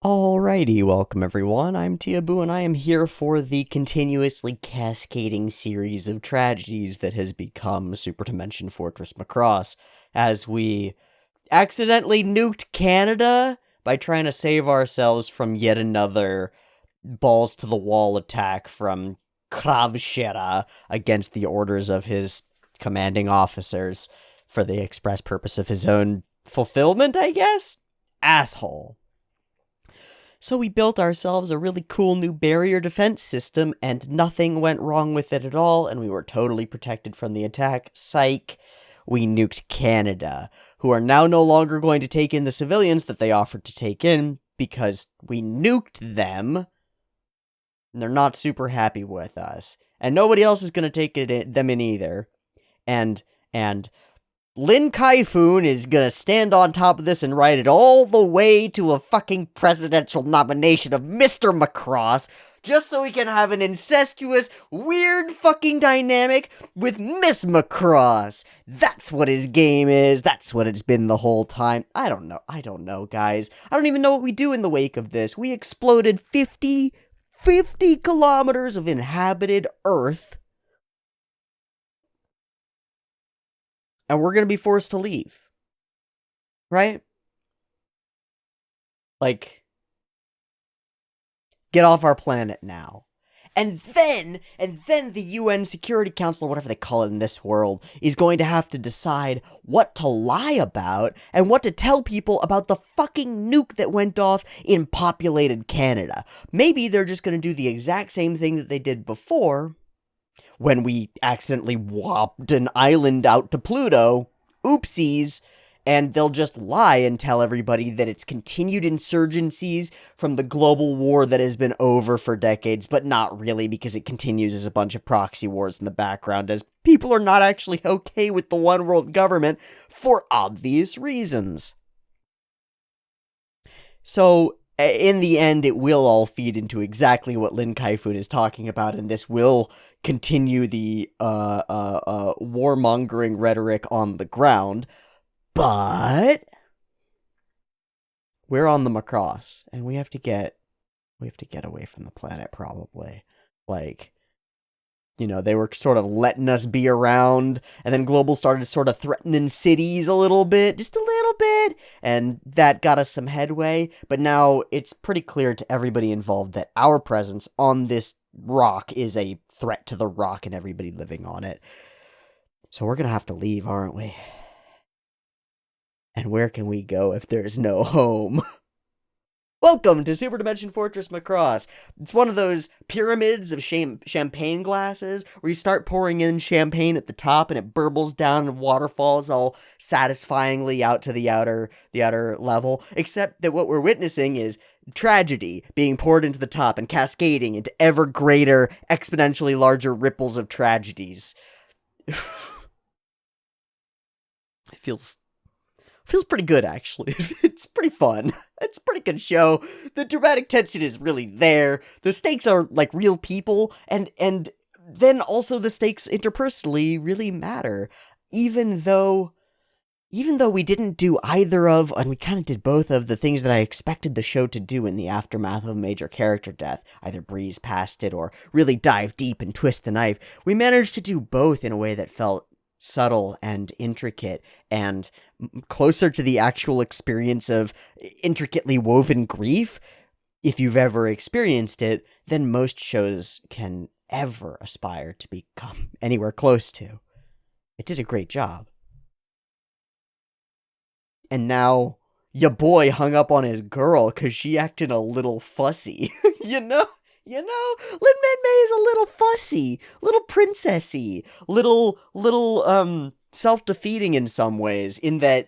Alrighty, welcome everyone. I'm Teeaboo, and I am here for the continuously cascading series of tragedies that has become Super Dimension Fortress Macross, as we accidentally nuked Canada by trying to save ourselves from yet another balls-to-the-wall attack from Kravshera against the orders of his commanding officers for the express purpose of his own fulfillment, I guess? Asshole. So we built ourselves a really cool new barrier defense system, and nothing went wrong with it at all, and we were totally protected from the attack. Psych. We nuked Canada, who are now no longer going to take in the civilians that they offered to take in, because we nuked them, and they're not super happy with us. And nobody else is going to take them in either. And Lin Kai-foon is gonna stand on top of this and ride it all the way to a fucking presidential nomination of Mr. Macross, just so he can have an incestuous, weird fucking dynamic with Miss Macross. That's what his game is. That's what it's been the whole time. I don't know, guys. I don't even know what we do in the wake of this. We exploded 50 kilometers of inhabited Earth, and we're going to be forced to leave. Right? Like, get off our planet now. And then the UN Security Council, or whatever they call it in this world, is going to have to decide what to lie about and what to tell people about the fucking nuke that went off in populated Canada. Maybe they're just going to do the exact same thing that they did before, when we accidentally whopped an island out to Pluto. Oopsies. And they'll just lie and tell everybody that it's continued insurgencies from the global war that has been over for decades, but not really, because it continues as a bunch of proxy wars in the background, as people are not actually okay with the one world government for obvious reasons. So, in the end, it will all feed into exactly what Lin Kai-foon is talking about, and this will continue the warmongering rhetoric on the ground. But we're on the Macross, and we have to get away from the planet, probably. Like, you know, they were sort of letting us be around, and then Global started sort of threatening cities a little bit, just a little bit, and that got us some headway. But now it's pretty clear to everybody involved that our presence on this rock is a threat to the rock and everybody living on it. So we're gonna have to leave, aren't we? And where can we go if there's no home? Welcome to Super Dimension Fortress Macross. It's one of those pyramids of champagne glasses where you start pouring in champagne at the top and it burbles down and waterfalls all satisfyingly out to the outer level. Except that what we're witnessing is tragedy being poured into the top and cascading into ever greater, exponentially larger ripples of tragedies. It feels pretty good, actually. It's pretty fun. It's a pretty good show. The dramatic tension is really there. The stakes are like real people, and then also the stakes interpersonally really matter. Even though we didn't do either of, and we kind of did both of the things that I expected the show to do in the aftermath of a major character death, either breeze past it or really dive deep and twist the knife, we managed to do both in a way that felt subtle and intricate and closer to the actual experience of intricately woven grief, if you've ever experienced it, than most shows can ever aspire to become anywhere close to. It did a great job. And now, ya boy hung up on his girl because she acted a little fussy, you know? Lin-Man is a little fussy, little princessy, little self-defeating in some ways, in that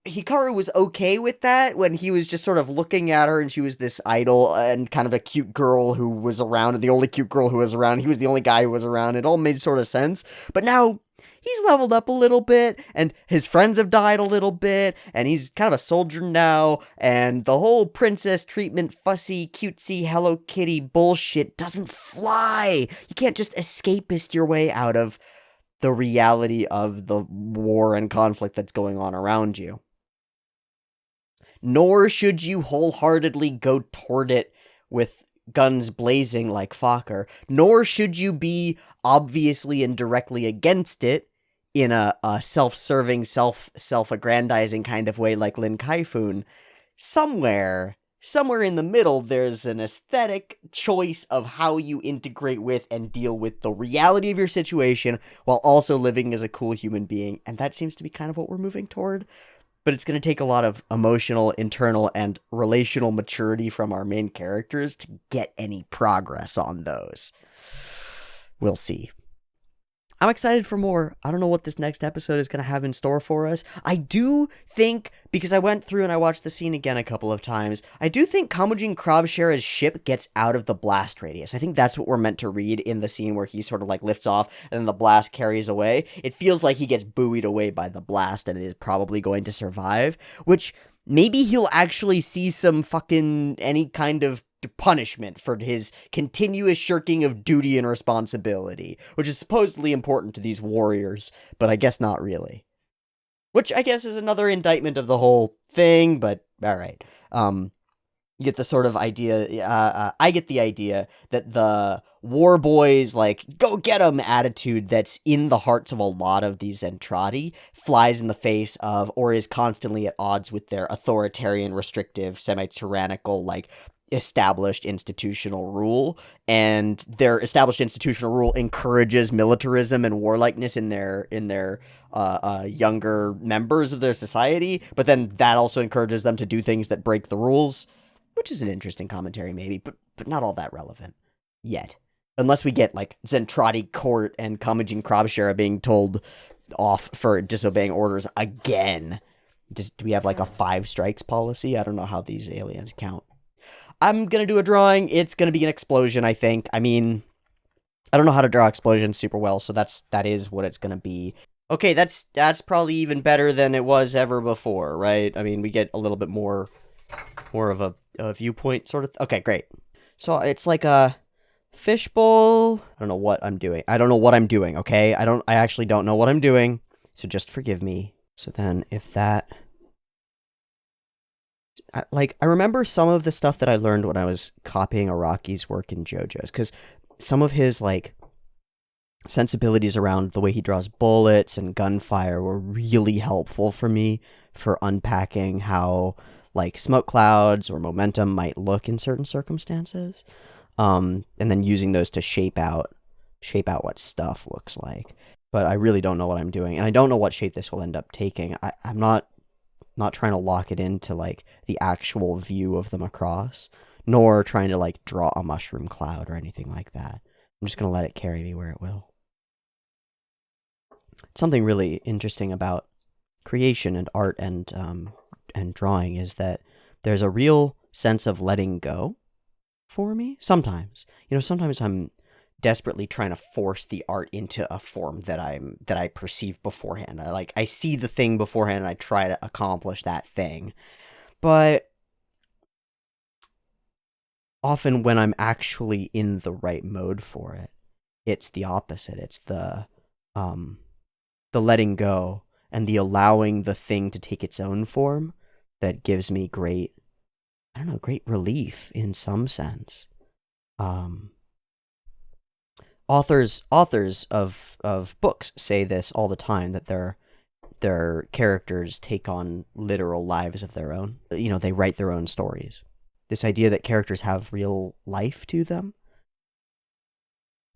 Hikaru was okay with that when he was just sort of looking at her and she was this idol and kind of a cute girl who was around, and the only cute girl who was around, he was the only guy who was around. It all made sort of sense. But now he's leveled up a little bit, and his friends have died a little bit, and he's kind of a soldier now, and the whole princess treatment, fussy, cutesy, Hello Kitty bullshit doesn't fly. You can't just escapist your way out of the reality of the war and conflict that's going on around you. nor should you wholeheartedly go toward it with guns blazing like Fokker, nor should you be obviously and directly against it in a self-serving, self-aggrandizing kind of way like Lin Kaifun. Somewhere in the middle, there's an aesthetic choice of how you integrate with and deal with the reality of your situation while also living as a cool human being, and that seems to be kind of what we're moving toward. But it's going to take a lot of emotional, internal, and relational maturity from our main characters to get any progress on those. We'll see. I'm excited for more. I don't know what this next episode is going to have in store for us. I do think, because I went through and I watched the scene again a couple of times, I do think Kamujin Kravshera's ship gets out of the blast radius. I think that's what we're meant to read in the scene where he sort of like lifts off and then the blast carries away. It feels like he gets buoyed away by the blast and is probably going to survive, which maybe he'll actually see some fucking any kind of punishment for his continuous shirking of duty and responsibility, which is supposedly important to these warriors, but I guess not really. Which I guess is another indictment of the whole thing, but alright. You get the sort of idea, I get the idea that the war boys, like, go get 'em attitude that's in the hearts of a lot of these Zentradi flies in the face of, or is constantly at odds with their authoritarian, restrictive, semi-tyrannical, like, established institutional rule, and their established institutional rule encourages militarism and warlikeness in their younger members of their society, but then that also encourages them to do things that break the rules, which is an interesting commentary maybe, but not all that relevant yet. Unless we get, like, Zentradi Court and Kamujin Kravshera being told off for disobeying orders again. Do we have, like, a 5 strikes policy? I don't know how these aliens count. I'm going to do a drawing. It's going to be an explosion, I think. I mean, I don't know how to draw explosions super well, so that is what it's going to be. Okay, that's probably even better than it was ever before, right? I mean, we get a little bit more of a viewpoint sort of. Okay, great. So it's like a fishbowl. I don't know what I'm doing. Okay? I actually don't know what I'm doing, so just forgive me. So then if that... I remember some of the stuff that I learned when I was copying Araki's work in JoJo's, because some of his, like, sensibilities around the way he draws bullets and gunfire were really helpful for me for unpacking how, like, smoke clouds or momentum might look in certain circumstances, and then using those to shape out what stuff looks like. But I really don't know what I'm doing, and I don't know what shape this will end up taking. I'm not trying to lock it into, like, the actual view of the Macross, nor trying to, like, draw a mushroom cloud or anything like that. I'm just going to let it carry me where it will. Something really interesting about creation and art and drawing is that there's a real sense of letting go for me. Sometimes. Sometimes I'm desperately trying to force the art into a form that I perceive beforehand. I see the thing beforehand and I try to accomplish that thing. But often when I'm actually in the right mode for it, it's the opposite. It's the letting go and the allowing the thing to take its own form that gives me great relief in some sense. Authors of books say this all the time, that their characters take on literal lives of their own. They write their own stories. This idea that characters have real life to them.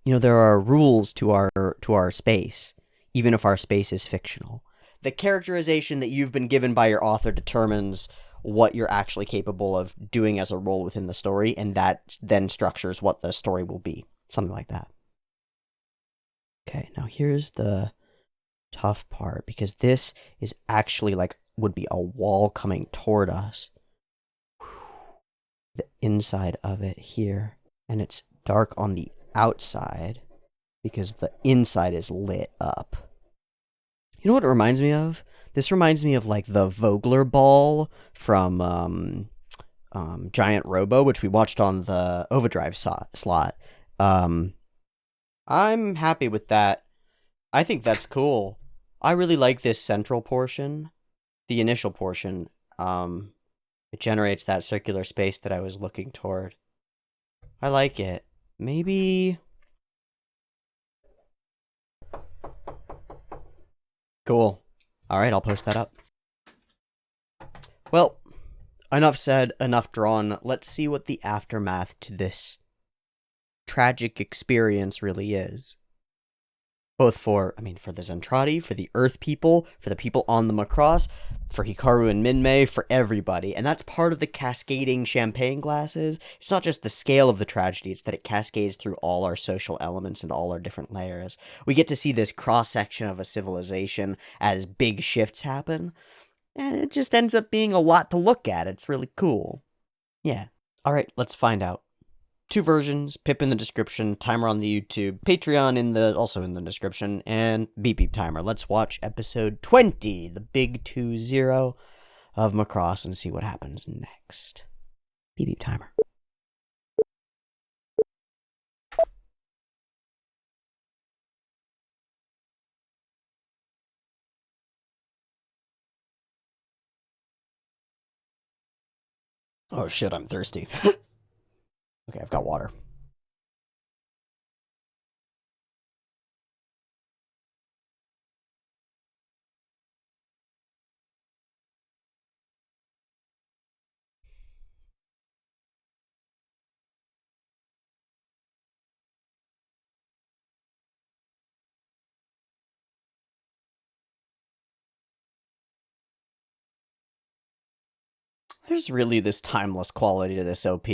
There are rules to our space, even if our space is fictional. The characterization that you've been given by your author determines what you're actually capable of doing as a role within the story, and that then structures what the story will be. Something like that. Okay, now here's the tough part, because this is actually would be a wall coming toward us. The inside of it here, and it's dark on the outside because the inside is lit up. You know what it reminds me of? This reminds me of, like, the Vogler ball from Giant Robo, which we watched on the Overdrive slot. I'm happy with that. I think that's cool. I really like this central portion, the initial portion. It generates that circular space that I was looking toward. I like it. Maybe... Cool. Alright, I'll post that up. Well, enough said, enough drawn. Let's see what the aftermath to this tragic experience really is. Both for the Zentradi, for the Earth people, for the people on the Macross, for Hikaru and Minmay, for everybody. And that's part of the cascading champagne glasses. It's not just the scale of the tragedy, it's that it cascades through all our social elements and all our different layers. We get to see this cross-section of a civilization as big shifts happen, and it just ends up being a lot to look at. It's really cool. Yeah. Alright, let's find out. 2 versions, PiP in the description, timer on the YouTube, Patreon also in the description, and beep timer. Let's watch episode 20, the big 2-0 of Macross, and see what happens next. Beep timer. Oh shit, I'm thirsty. Okay, I've got water. There's really this timeless quality to this OP.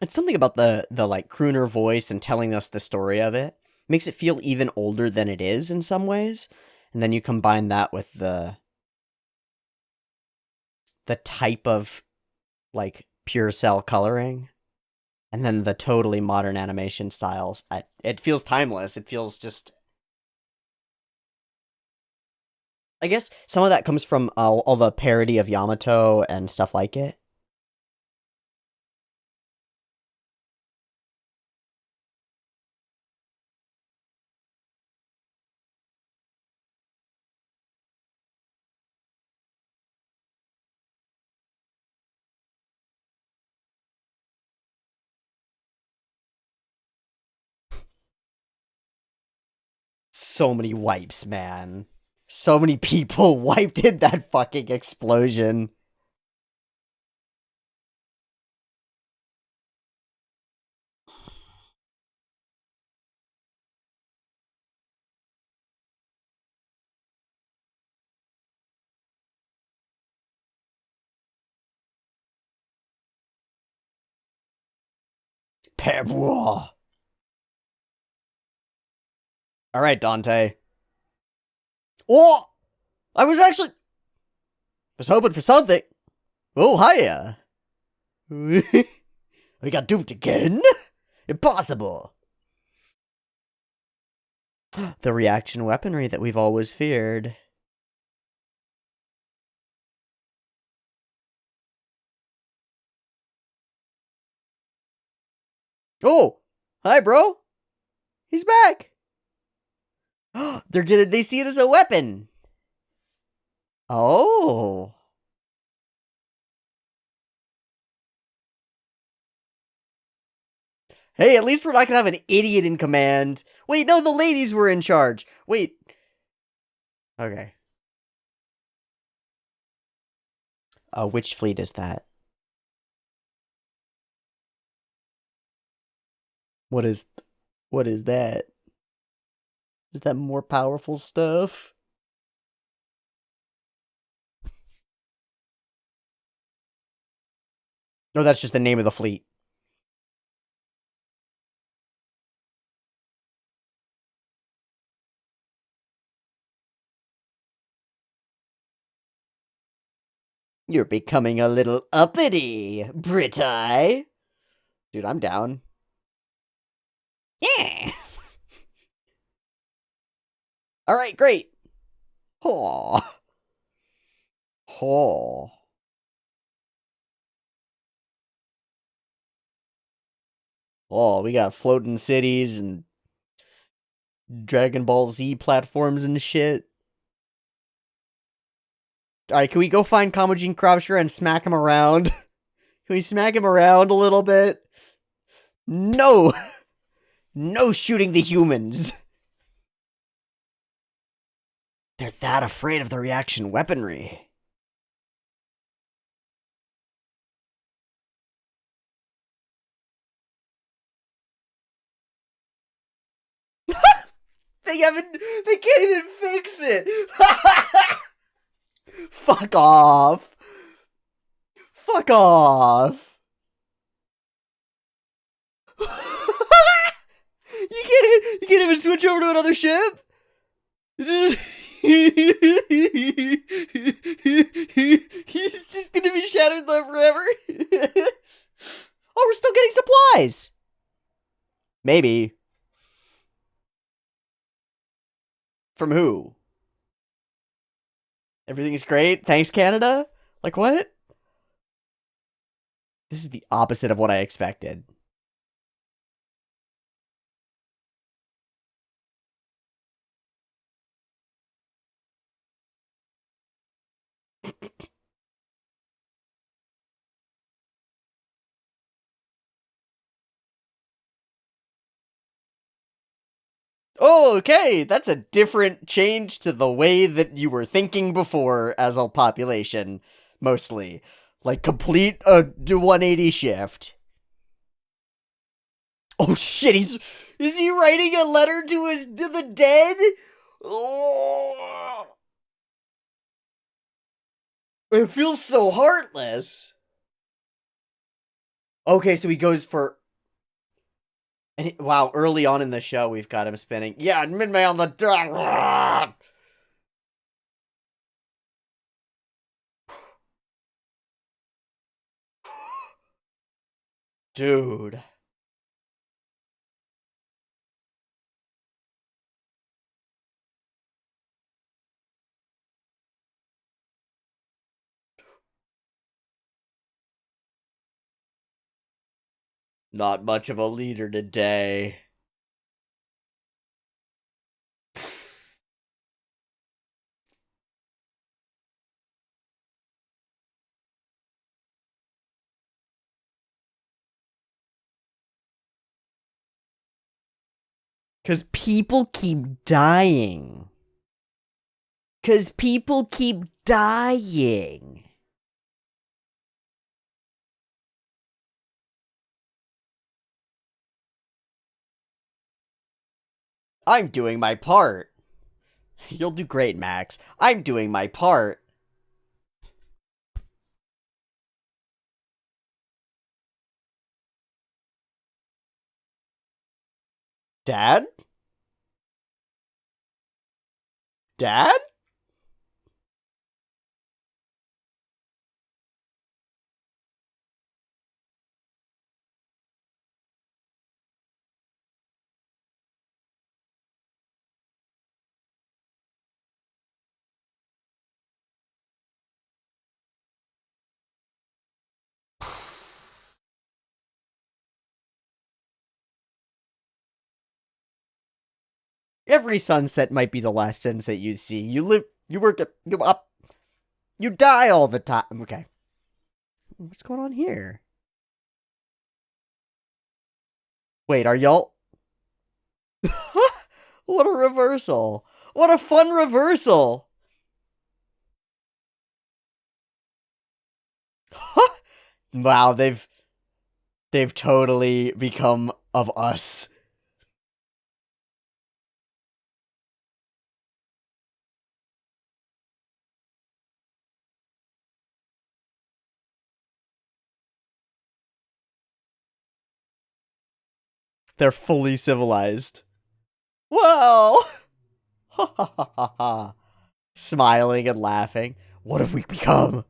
It's something about the like crooner voice and telling us the story of it. Makes it feel even older than it is in some ways. And then you combine that with the type of like pure cell coloring, and then the totally modern animation styles. It feels timeless. It feels just... I guess some of that comes from all the parody of Yamato and stuff like it. So many wipes, man. So many people wiped in that fucking explosion. Pebble. Alright, Dante. Oh! I was hoping for something. Oh, hiya. I got duped again? Impossible. The reaction weaponry that we've always feared. Oh! Hi, bro! He's back! They see it as a weapon! Oh! Hey, at least we're not gonna have an idiot in command. Wait, no, the ladies were in charge. Wait. Okay. Which fleet is that? What is that? Is that more powerful stuff? No, that's just the name of the fleet. You're becoming a little uppity, Brit-Eye. Dude, I'm down. Yeah! Alright, great! Oh. Oh. Oh, we got floating cities and Dragon Ball Z platforms and shit. Alright, can we go find Kamojin Kravshura and smack him around? Can we smack him around a little bit? No! No shooting the humans! They're that afraid of the reaction weaponry. They can't even fix it! Fuck off! Fuck off! You can't even switch over to another ship? He's just gonna be shattered there forever? Oh, we're still getting supplies! Maybe. From who? Everything's great? Thanks, Canada? Like, what? This is the opposite of what I expected. Oh, okay, that's a different change to the way that you were thinking before as a population, mostly. Like, complete a 180 shift. Oh shit, is he writing a letter to the dead? Oh. It feels so heartless. Okay, so he goes for... And wow, early on in the show, we've got him spinning. Yeah, mid-May on the dot. Dude. Not much of a leader today. Because people keep dying. Because people keep dying. I'm doing my part. You'll do great, Max. I'm doing my part. Dad? Dad? Every sunset might be the last sunset you see. You live, you work, you up, you die all the time. Okay. What's going on here? Wait, are y'all... What a reversal. What a fun reversal. Wow, they've totally become of us. They're fully civilized. Wow! Ha ha ha ha ha. Smiling and laughing. What have we become?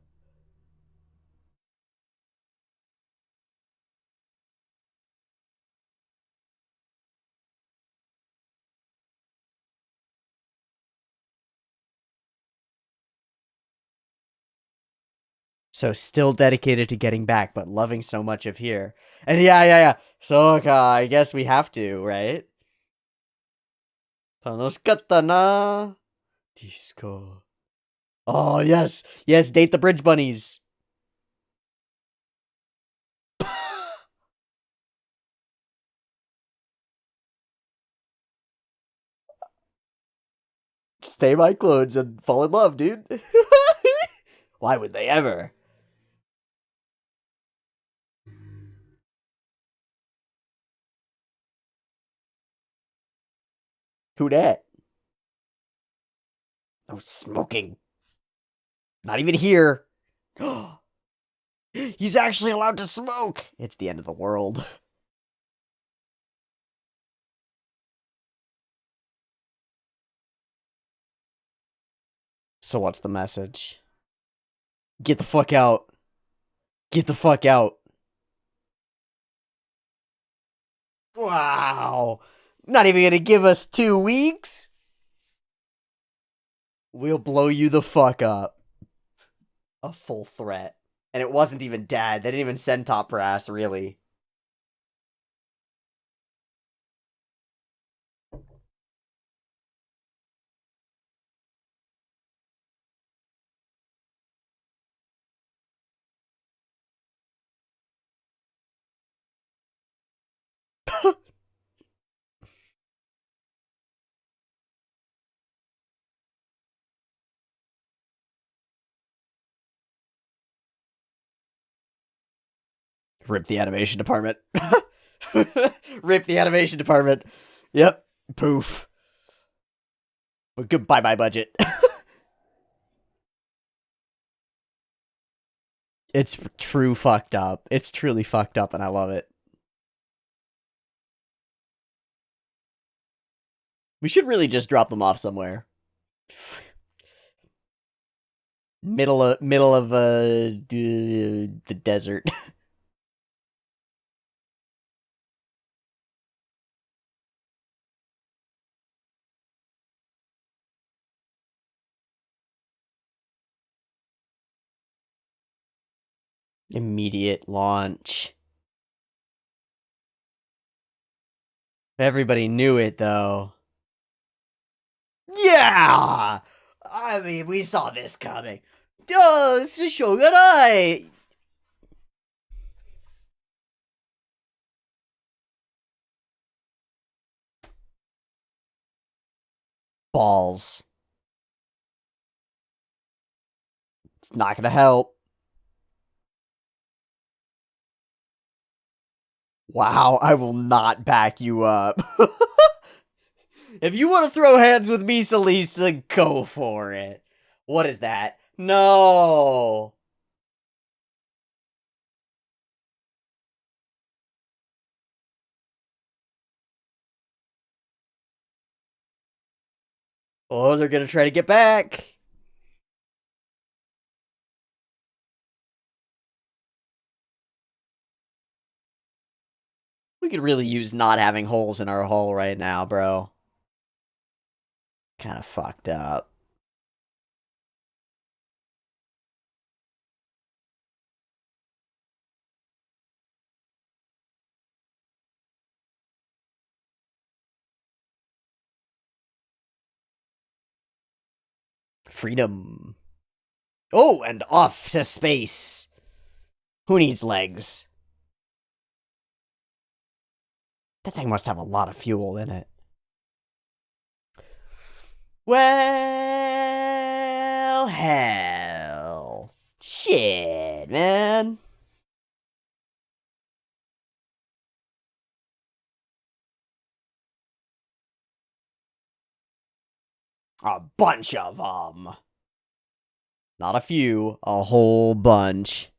So still dedicated to getting back, but loving so much of here. And yeah. So, I guess we have to, right? Tanoshikatta na. Disco. Oh, yes. Yes, date the bridge bunnies. Stay my clothes and fall in love, dude. Why would they ever? Who dat? No smoking. Not even here. He's actually allowed to smoke. It's the end of the world. So what's the message? Get the fuck out. Get the fuck out. Wow. Not even gonna give us 2 weeks? We'll blow you the fuck up. A full threat. And it wasn't even Dad. They didn't even send Top Brass, really. Rip the animation department. Rip the animation department. Yep. Poof. But goodbye, my budget. It's true fucked up. It's truly fucked up, and I love it. We should really just drop them off somewhere. Middle of the desert. Immediate launch. Everybody knew it, though. Yeah! I mean, we saw this coming. Oh, it's a Shogunai! Balls. It's not gonna help. Wow, I will not back you up. If you want to throw hands with me, Salisa, go for it. What is that? No! Oh, they're gonna try to get back. We could really use not having holes in our hull right now, bro. Kind of fucked up. Freedom. Oh, and off to space. Who needs legs? That thing must have a lot of fuel in it. Well, hell. Shit, man. A bunch of them. Not a few, a whole bunch.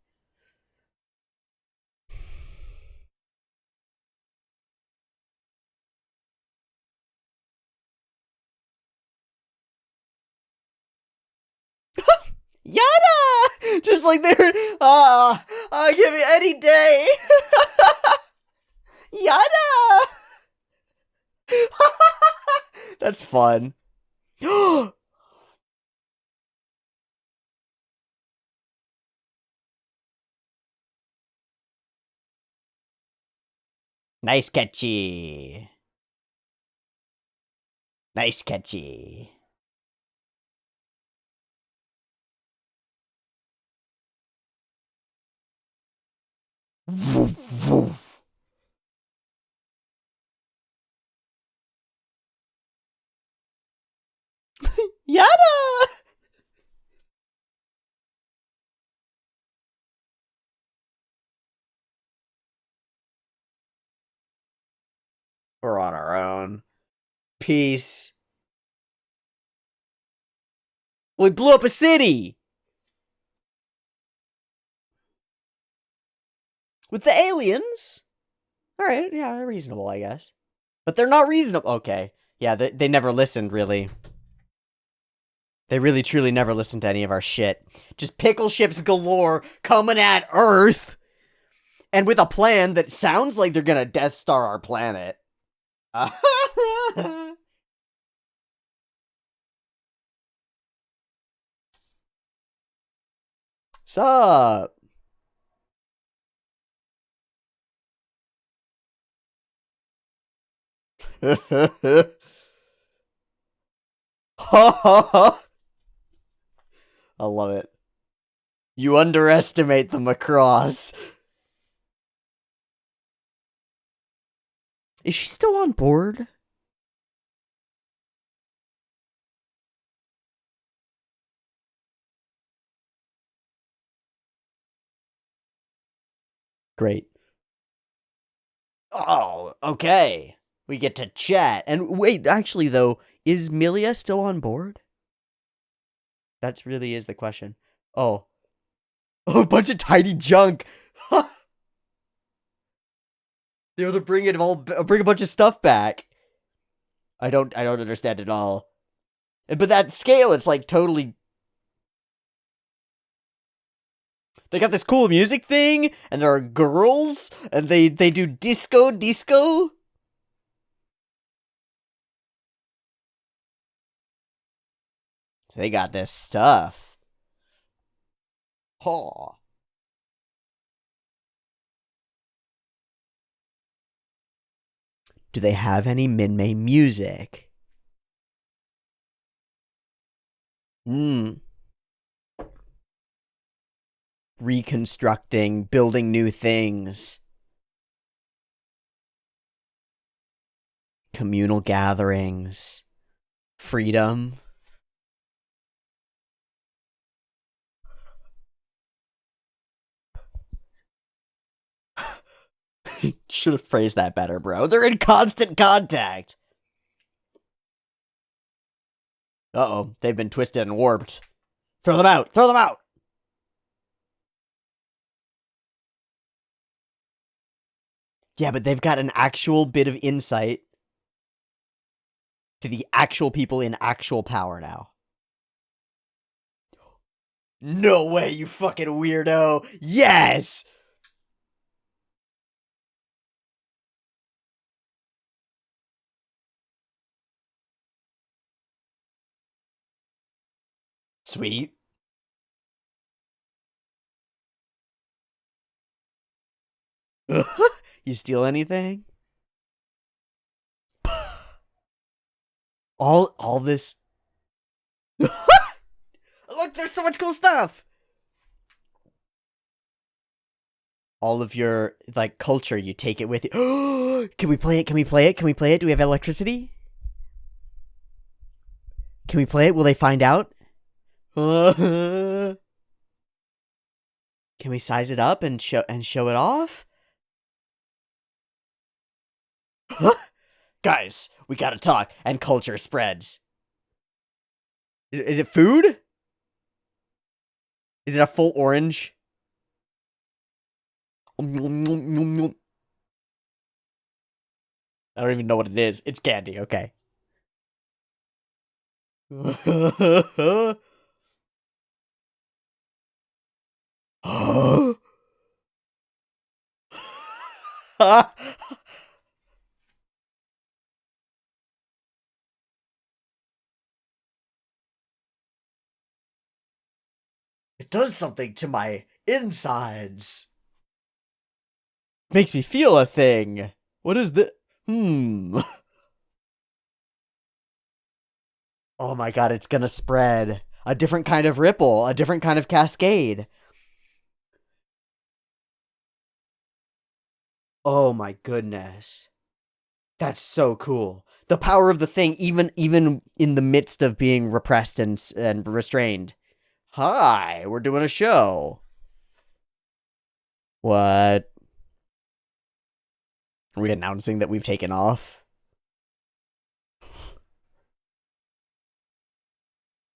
Yada! Just like they're, I'll give you any day. Yada! That's fun. Nice catchy. Nice catchy. Woof, woof. Yada! We're on our own. Peace. We blew up a city! With the aliens? Alright, yeah, reasonable, I guess. But they're not reasonable. Okay. Yeah, they never listened, really. They really, truly never listened to any of our shit. Just pickle ships galore coming at Earth! And with a plan that sounds like they're gonna Death Star our planet. Sup? I love it. You underestimate the Macross. Is she still on board? Great. Oh, okay. We get to chat. And wait, actually, though, is Milia still on board? That really is the question. Oh. Oh, a bunch of tiny junk. They're to bring a bunch of stuff back. I don't understand at all. But that scale, it's like totally. They got this cool music thing, and there are girls, and they do disco. They got this stuff. Oh. Do they have any Minmay music? Hmm. Reconstructing, building new things. Communal gatherings. Freedom. Should have phrased that better, bro. They're in constant contact. Uh-oh, they've been twisted and warped. Throw them out! Throw them out! Yeah, but they've got an actual bit of insight to the actual people in actual power now. No way, you fucking weirdo! Yes! Sweet. You steal anything? All this. Look, there's so much cool stuff. All of your like culture, you take it with you. Can we play it? Can we play it? Can we play it? Do we have electricity? Can we play it? Will they find out? Can we size it up and show it off? Guys, we gotta talk. And culture spreads. Is it food? Is it a full orange? I don't even know what it is. It's candy, okay. It does something to my insides. Makes me feel a thing. What is the... Oh my god, it's gonna spread. A different kind of ripple. A different kind of cascade. Oh my goodness. That's so cool. The power of the thing, even in the midst of being repressed and restrained. Hi, we're doing a show. What? Are we announcing that we've taken off?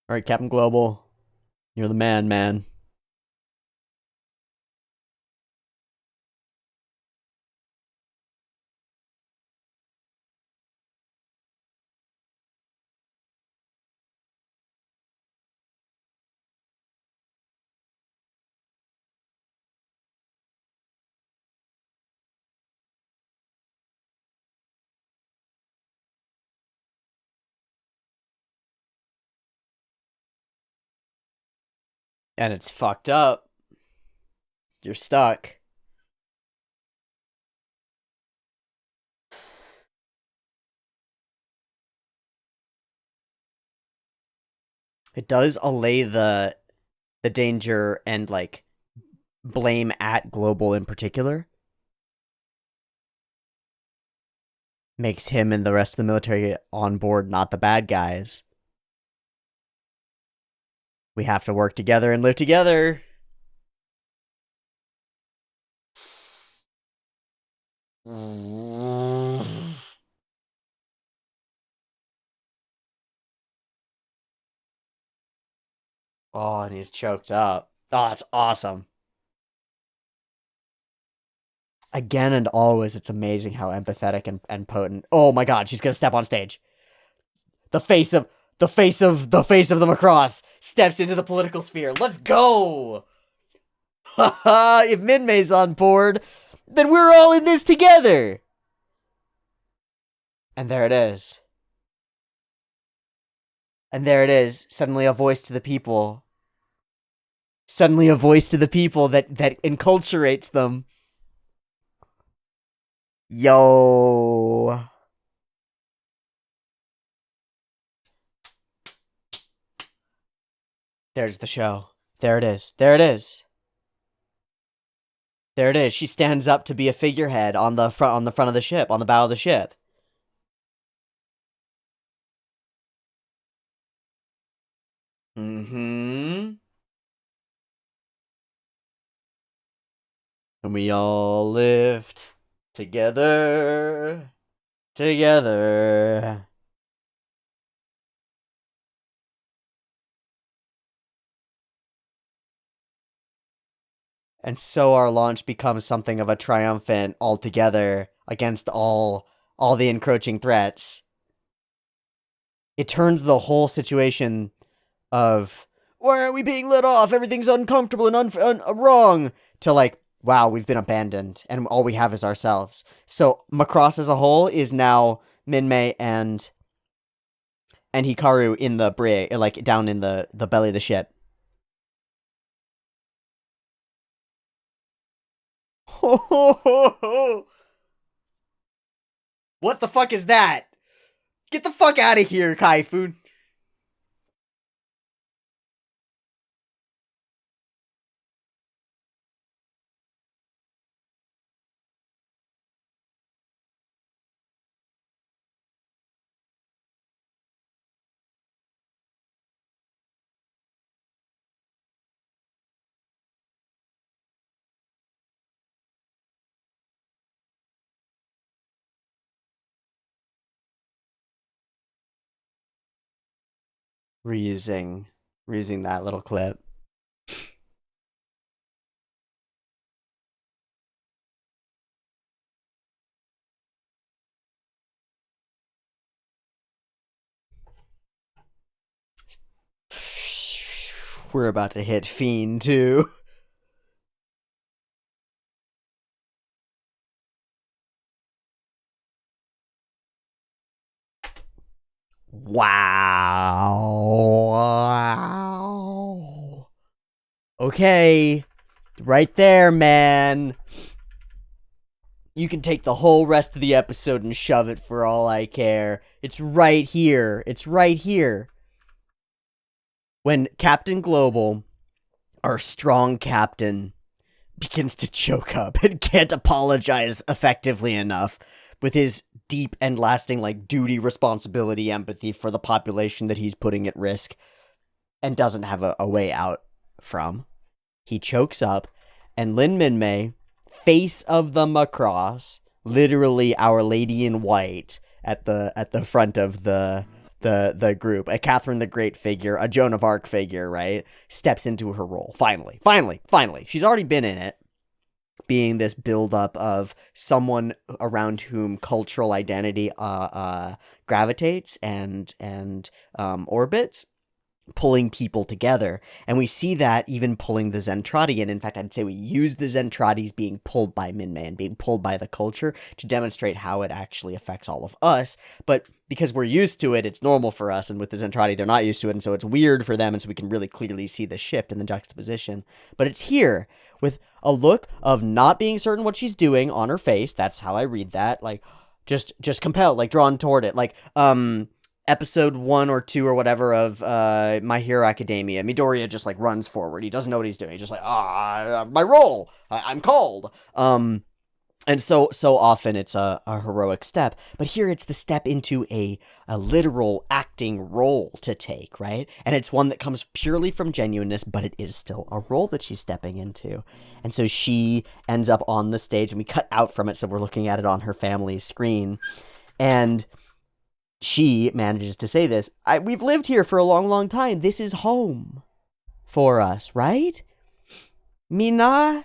Alright, Captain Global. You're the man. And it's fucked up. You're stuck. It does allay the danger and like blame at Global in particular. Makes him and the rest of the military on board not the bad guys. We have to work together and live together. Oh, and he's choked up. Oh, that's awesome. Again and always, it's amazing how empathetic and potent. Oh my god, she's gonna step on stage. The face of the Macross steps into the political sphere. Let's go! Haha, if Minmay's on board, then we're all in this together! And there it is. And there it is. Suddenly a voice to the people. Suddenly a voice to the people that enculturates them. Yo. There's the show. There it is. There it is. There it is. She stands up to be a figurehead on the front of the ship, on the bow of the ship. Mm-hmm. And we all lived together. Together. And so our launch becomes something of a triumphant altogether against all the encroaching threats. It turns the whole situation of why aren't we being let off? Everything's uncomfortable and wrong to like, wow, we've been abandoned and all we have is ourselves. So Macross as a whole is now Minmay and Hikaru in the brig, like down in the belly of the ship. What the fuck is that? Get the fuck out of here, Kaifun. Reusing that little clip. We're about to hit Fiend too. Wow. Okay. Right there, man. You can take the whole rest of the episode and shove it for all I care. It's right here. It's right here. When Captain Global, our strong captain, begins to choke up and can't apologize effectively enough with his deep and lasting, like, duty, responsibility, empathy for the population that he's putting at risk and doesn't have a way out from. He chokes up, and Lin Minmay, face of the Macross, literally Our Lady in White at the front of the group, a Catherine the Great figure, a Joan of Arc figure, right, steps into her role. Finally. She's already been in it, being this buildup of someone around whom cultural identity gravitates and orbits, pulling people together. And we see that even pulling the Zentradi in. In fact, I'd say we use the Zentradis being pulled by Minmay and being pulled by the culture to demonstrate how it actually affects all of us. But because we're used to it, it's normal for us. And with the Zentradi, they're not used to it. And so it's weird for them. And so we can really clearly see the shift in the juxtaposition. But it's here with a look of not being certain what she's doing on her face. That's how I read that. Like, just compelled, like drawn toward it. Like, episode 1 or 2 or whatever of My Hero Academia, Midoriya just like runs forward. He doesn't know what he's doing. He's just like, my role, I'm called. And so often it's a heroic step, but here it's the step into a literal acting role to take, right? And it's one that comes purely from genuineness, but it is still a role that she's stepping into. And so she ends up on the stage, and we cut out from it, so we're looking at it on her family's screen. And she manages to say this, we've lived here for a long, long time. This is home for us, right? Mina?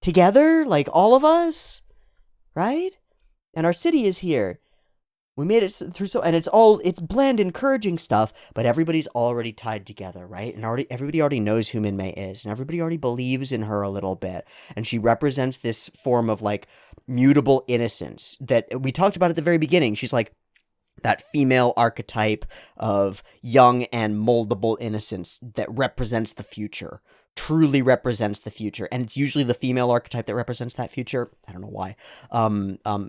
Together? Like all of us? Right? And our city is here. We made it through and it's bland, encouraging stuff, but everybody's already tied together, right? And everybody already knows who Minmay is, and everybody already believes in her a little bit. And she represents this form of like mutable innocence that we talked about at the very beginning. She's like that female archetype of young and moldable innocence that represents the future, truly represents the future. And it's usually the female archetype that represents that future. I don't know why.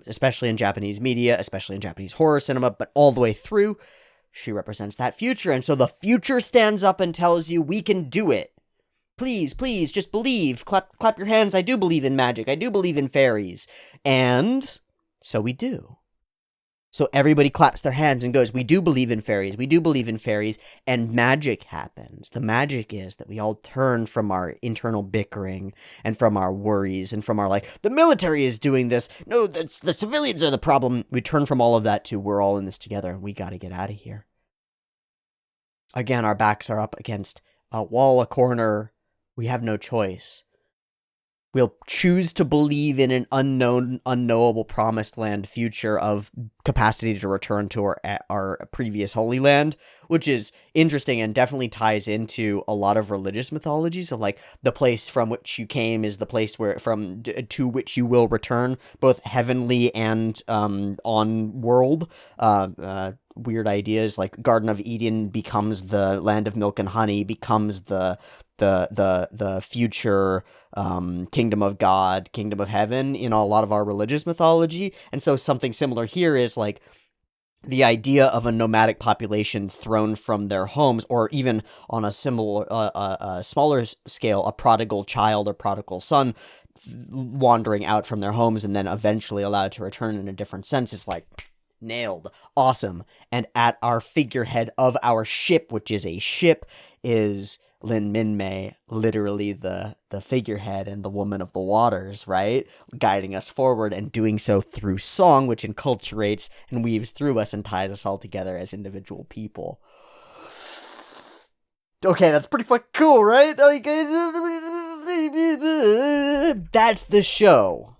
Especially in Japanese media, especially in Japanese horror cinema, but all the way through, she represents that future. And so the future stands up and tells you, we can do it. Please, just believe. Clap your hands. I do believe in magic. I do believe in fairies. And so we do. So everybody claps their hands and goes, we do believe in fairies. We do believe in fairies. And magic happens. The magic is that we all turn from our internal bickering and from our worries and from our, like, the military is doing this. No, that's the civilians are the problem. We turn from all of that to we're all in this together and we got to get out of here. Again, our backs are up against a wall, a corner. We have no choice. We'll choose to believe in an unknown, unknowable promised land future of capacity to return to our previous Holy Land, which is interesting and definitely ties into a lot of religious mythologies of like the place from which you came is the place to which you will return, both heavenly and on world. Weird ideas like Garden of Eden becomes the land of milk and honey, becomes the future kingdom of God, kingdom of heaven in a lot of our religious mythology. And so something similar here is like the idea of a nomadic population thrown from their homes, or even on a similar, smaller scale, a prodigal child or prodigal son wandering out from their homes and then eventually allowed to return in a different sense is like nailed. Awesome. And at our figurehead of our ship, which is a ship, is Lin Minmay, literally the figurehead and the woman of the waters, right? Guiding us forward and doing so through song, which enculturates and weaves through us and ties us all together as individual people. Okay, that's pretty fucking cool, right? Like, that's the show.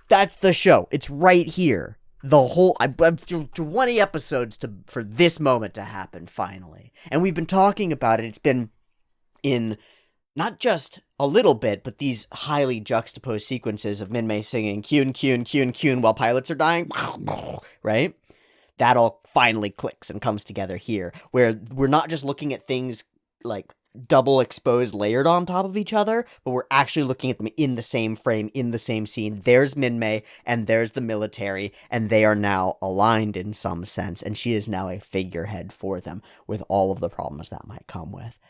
That's the show. It's right here. The whole, I'm 20 episodes for this moment to happen, finally. And we've been talking about it. It's been in not just a little bit, but these highly juxtaposed sequences of Minmay singing Kyun, Kyun, Kyun, Kyun while pilots are dying, right? That all finally clicks and comes together here, where we're not just looking at things like double exposed, layered on top of each other, but we're actually looking at them in the same frame, in the same scene. There's Minmay, and there's the military, and they are now aligned in some sense, and she is now a figurehead for them, with all of the problems that might come with.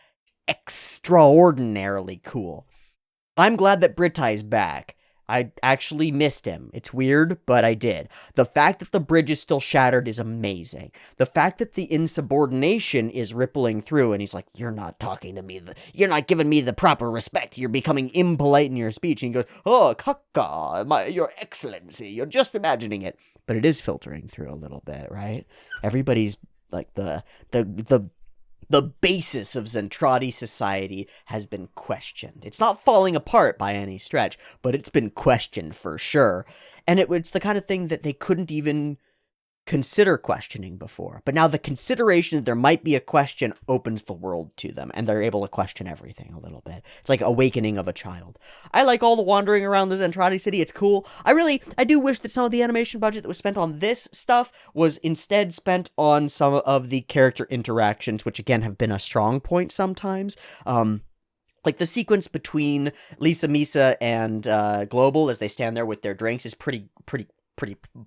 Extraordinarily cool. I'm glad that Britai's back. I actually missed him. It's weird, but I did. The fact that the bridge is still shattered is amazing. The fact that the insubordination is rippling through, and he's like, you're not talking to me. You're not giving me the proper respect. You're becoming impolite in your speech. And he goes, oh, kaka, your excellency. You're just imagining it. But it is filtering through a little bit, right? Everybody's like the basis of Zentradi society has been questioned. It's not falling apart by any stretch, but it's been questioned for sure. And it's the kind of thing that they couldn't even consider questioning before. But now the consideration that there might be a question opens the world to them, and they're able to question everything a little bit. It's like awakening of a child. I like all the wandering around the Zentradi city. It's cool. I do wish that some of the animation budget that was spent on this stuff was instead spent on some of the character interactions, which again have been a strong point sometimes. Like the sequence between Lisa Misa and Global as they stand there with their drinks is pretty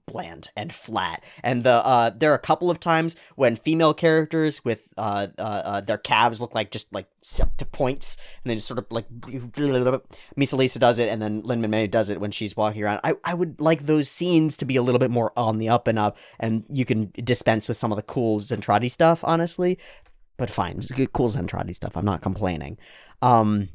bland and flat. And there are a couple of times when female characters with their calves look like just like set to points, and then just sort of like Misa Lisa does it, and then Lin Min Mei does it when she's walking around. I would like those scenes to be a little bit more on the up and up, and you can dispense with some of the cool Zentradi stuff, honestly. But fine, it's cool Zentradi stuff. I'm not complaining. I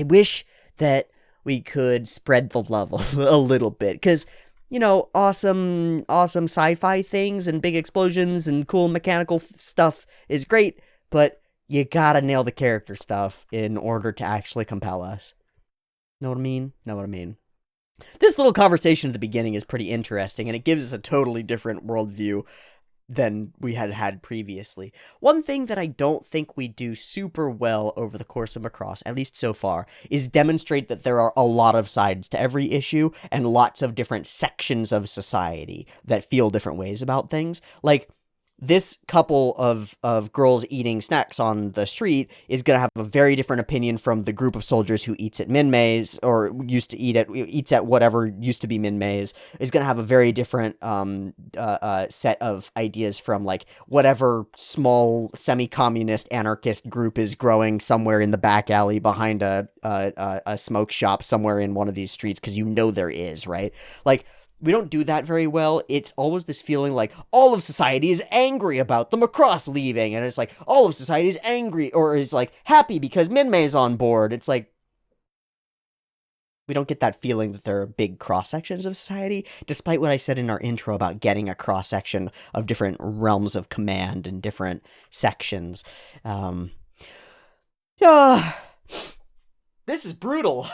wish that we could spread the love a little bit, because awesome sci-fi things and big explosions and cool mechanical stuff is great, but you gotta nail the character stuff in order to actually compel us. Know what I mean? This little conversation at the beginning is pretty interesting, and it gives us a totally different worldview than we had previously. One thing that I don't think we do super well over the course of Macross, at least so far, is demonstrate that there are a lot of sides to every issue and lots of different sections of society that feel different ways about things. Like, this couple of girls eating snacks on the street is going to have a very different opinion from the group of soldiers who eats at Minmay's, or eats at whatever used to be Minmay's, is going to have a very different set of ideas from like whatever small semi-communist anarchist group is growing somewhere in the back alley behind a smoke shop somewhere in one of these streets, because there is, right? Like, we don't do that very well. It's always this feeling like all of society is angry about the Macross leaving, and it's like all of society is angry or is like happy because Minmay's on board. It's like we don't get that feeling that there are big cross-sections of society, despite what I said in our intro about getting a cross-section of different realms of command and different sections. This is brutal.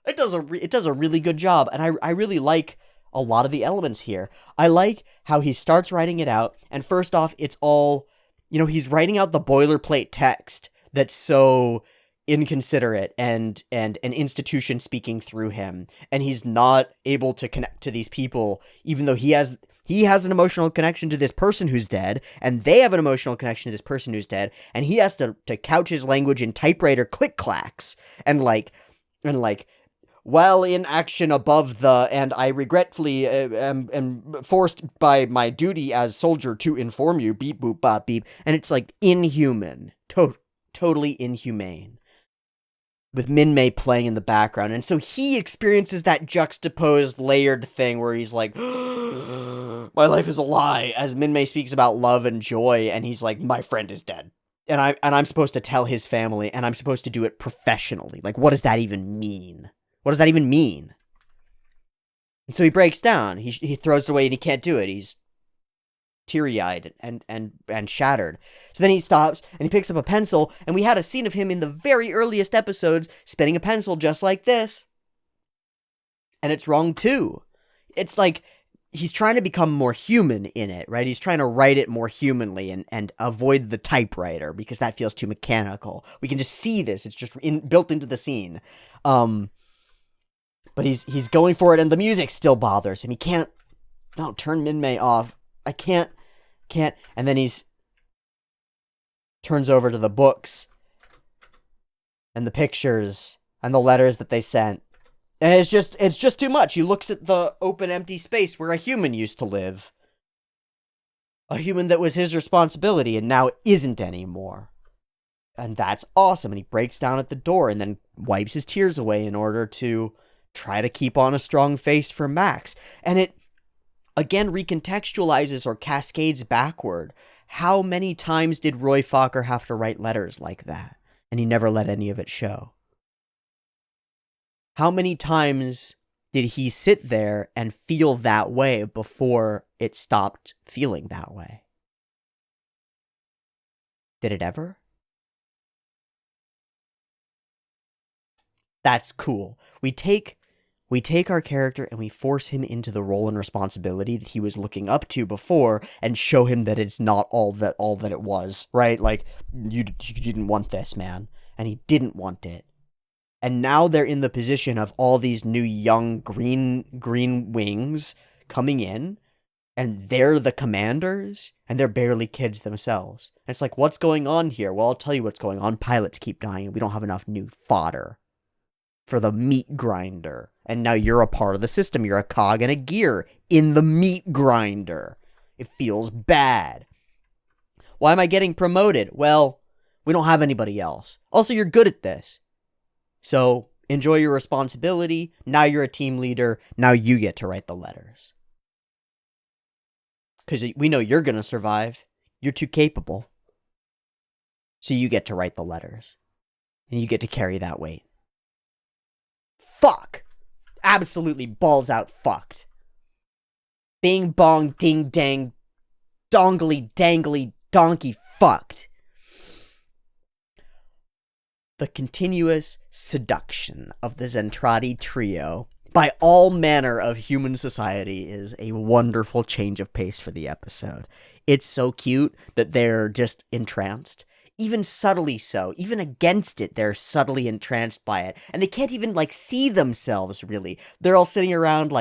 It does a really good job, and I really like a lot of the elements here. I like how he starts writing it out, and first off, it's all, he's writing out the boilerplate text that's so inconsiderate and an institution speaking through him, and he's not able to connect to these people, even though he has an emotional connection to this person who's dead, and they have an emotional connection to this person who's dead, and he has to couch his language in typewriter click-clacks, and while in action above and I regretfully am forced by my duty as soldier to inform you, beep, boop, bop, beep. And it's like inhuman. Totally inhumane. With Minmay playing in the background. And so he experiences that juxtaposed, layered thing where he's like, my life is a lie, as Minmay speaks about love and joy, and he's like, my friend is dead. And I'm supposed to tell his family, and I'm supposed to do it professionally. Like, what does that even mean? What does that even mean? And so he breaks down. He throws it away and he can't do it. He's teary-eyed and shattered. So then he stops and he picks up a pencil, and we had a scene of him in the very earliest episodes spinning a pencil just like this. And it's wrong too. It's like he's trying to become more human in it, right? He's trying to write it more humanly and avoid the typewriter because that feels too mechanical. We can just see this. It's just built into the scene. But he's going for it, and the music still bothers him. He can't. No, turn Minmay off. I can't. And then turns over to the books and the pictures and the letters that they sent, and it's just too much. He looks at the open, empty space where a human used to live, a human that was his responsibility and now isn't anymore. And that's awesome. And he breaks down at the door and then wipes his tears away in order to try to keep on a strong face for Max. And it, again, recontextualizes or cascades backward. How many times did Roy Fokker have to write letters like that? And he never let any of it show. How many times did he sit there and feel that way before it stopped feeling that way? Did it ever? That's cool. We take our character and we force him into the role and responsibility that he was looking up to before and show him that it's not all that it was, right? Like, you didn't want this, man. And he didn't want it. And now they're in the position of all these new young green wings coming in, and they're the commanders, and they're barely kids themselves. And it's like, what's going on here? Well, I'll tell you what's going on. Pilots keep dying, and we don't have enough new fodder for the meat grinder. And now you're a part of the system. You're a cog and a gear in the meat grinder. It feels bad. Why am I getting promoted? Well, we don't have anybody else. Also, you're good at this. So enjoy your responsibility. Now you're a team leader. Now you get to write the letters. Because we know you're going to survive. You're too capable. So you get to write the letters. And you get to carry that weight. Fuck. Absolutely balls out fucked. Bing bong ding dang. Dongly dangly donkey fucked. The continuous seduction of the Zentradi trio by all manner of human society is a wonderful change of pace for the episode. It's so cute that they're just entranced. Even subtly so. Even against it, they're subtly entranced by it. And they can't even, see themselves, really. They're all sitting around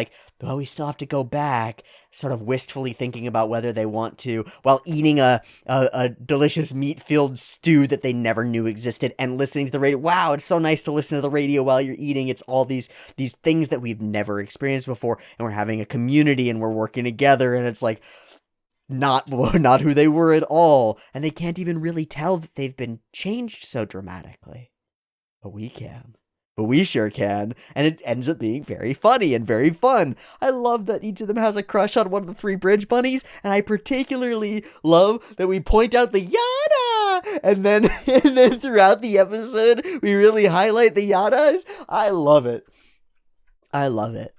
oh, we still have to go back, sort of wistfully thinking about whether they want to, while eating a delicious meat-filled stew that they never knew existed, and listening to the radio. Wow, it's so nice to listen to the radio while you're eating. It's all these things that we've never experienced before, and we're having a community, and we're working together, and it's not who they were at all, and they can't even really tell that they've been changed so dramatically. But we can. But we sure can, and it ends up being very funny and very fun. I love that each of them has a crush on one of the three bridge bunnies, and I particularly love that we point out the yada, and then throughout the episode, we really highlight the yadas. I love it. I love it.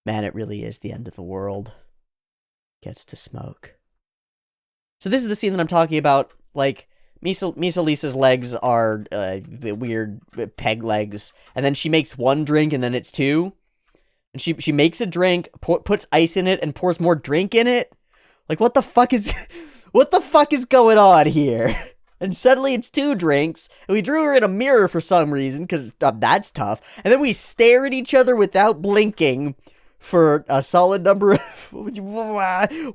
Man, it really is the end of the world. Gets to smoke. So this is the scene that I'm talking about. Misa Lisa's legs are weird peg legs, and then she makes one drink, and then it's two. And she makes a drink, puts ice in it, and pours more drink in it. What the fuck is going on here? And suddenly it's two drinks, and we drew her in a mirror for some reason, because that's tough. And then we stare at each other without blinking for a solid number of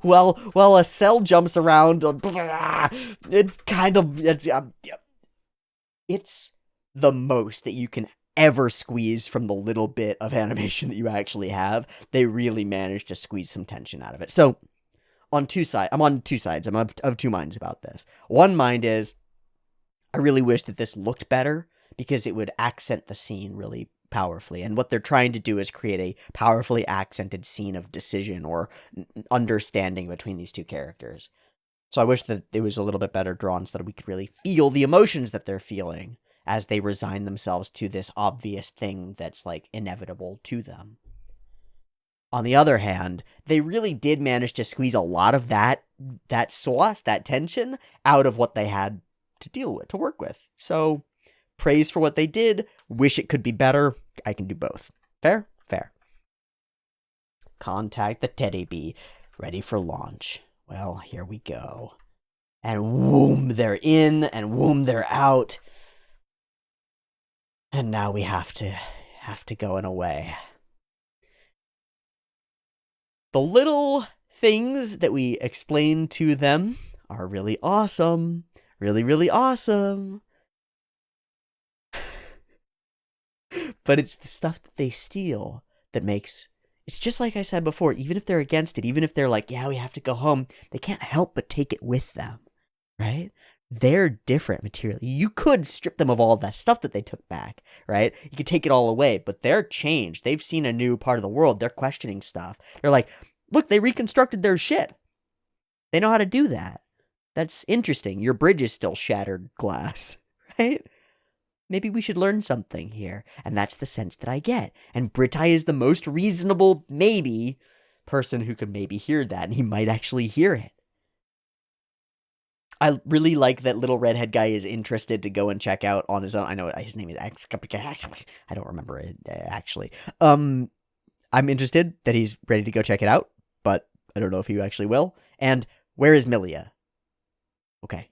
while a cell jumps around. It's the most that you can ever squeeze from the little bit of animation that you actually have. They really managed to squeeze some tension out of it. So I'm on two sides. I'm of two minds about this. One mind is, I really wish that this looked better, because it would accent the scene really powerfully. And what they're trying to do is create a powerfully accented scene of decision or understanding between these two characters. So I wish that it was a little bit better drawn so that we could really feel the emotions that they're feeling as they resign themselves to this obvious thing that's inevitable to them. On the other hand, they really did manage to squeeze a lot of that sauce, that tension, out of what they had to deal with, to work with. So praise for what they did. Wish it could be better. I can do both. Fair? Fair. Contact the Teddy Bee. Ready for launch. Well, here we go. And whoom, they're in, and whoom, they're out. And now we have to go in a way. The little things that we explain to them are really awesome. Really, really awesome. But it's the stuff that they steal that makes... It's just like I said before, even if they're against it, even if they're yeah, we have to go home, they can't help but take it with them, right? they're different materially. You could strip them of all that stuff that they took back, right? You could take it all away, but they're changed. They've seen a new part of the world. They're questioning stuff. They're like, look, they reconstructed their ship. They know how to do that. That's interesting. Your bridge is still shattered glass, right? Maybe we should learn something here. And that's the sense that I get. And Britai is the most reasonable, maybe, person who could maybe hear that, and he might actually hear it. I really like that little redhead guy is interested to go and check out on his own. I know his name is X. I don't remember it, actually. I'm interested that he's ready to go check it out, but I don't know if he actually will. And where is Milia? Okay.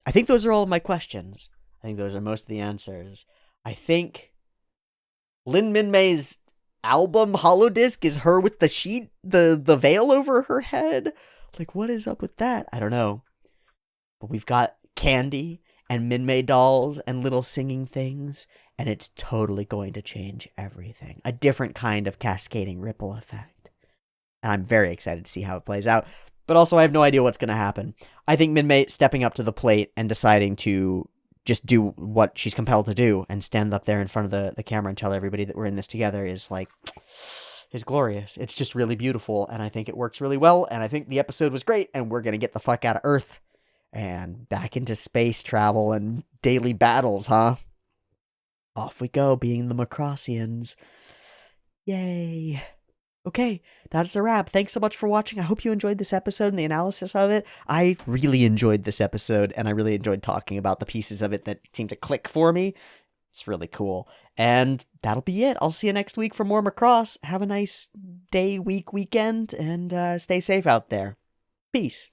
I think those are all of my questions. I think those are most of the answers. I think Lin Minmei's album holodisc is her with the sheet, the veil over her head. Like, what is up with that? I don't know. But we've got candy and Minmei dolls and little singing things, and it's totally going to change everything. A different kind of cascading ripple effect. And I'm very excited to see how it plays out. But also, I have no idea what's going to happen. I think Minmei stepping up to the plate and deciding to just do what she's compelled to do and stand up there in front of the camera and tell everybody that we're in this together is glorious. It's just really beautiful, and I think it works really well, and I think the episode was great, and we're going to get the fuck out of Earth and back into space travel and daily battles, huh? Off we go, being the Macrossians. Yay. Okay, that's a wrap. Thanks so much for watching. I hope you enjoyed this episode and the analysis of it. I really enjoyed this episode, and I really enjoyed talking about the pieces of it that seem to click for me. It's really cool. And that'll be it. I'll see you next week for more Macross. Have a nice day, week, weekend, and stay safe out there. Peace.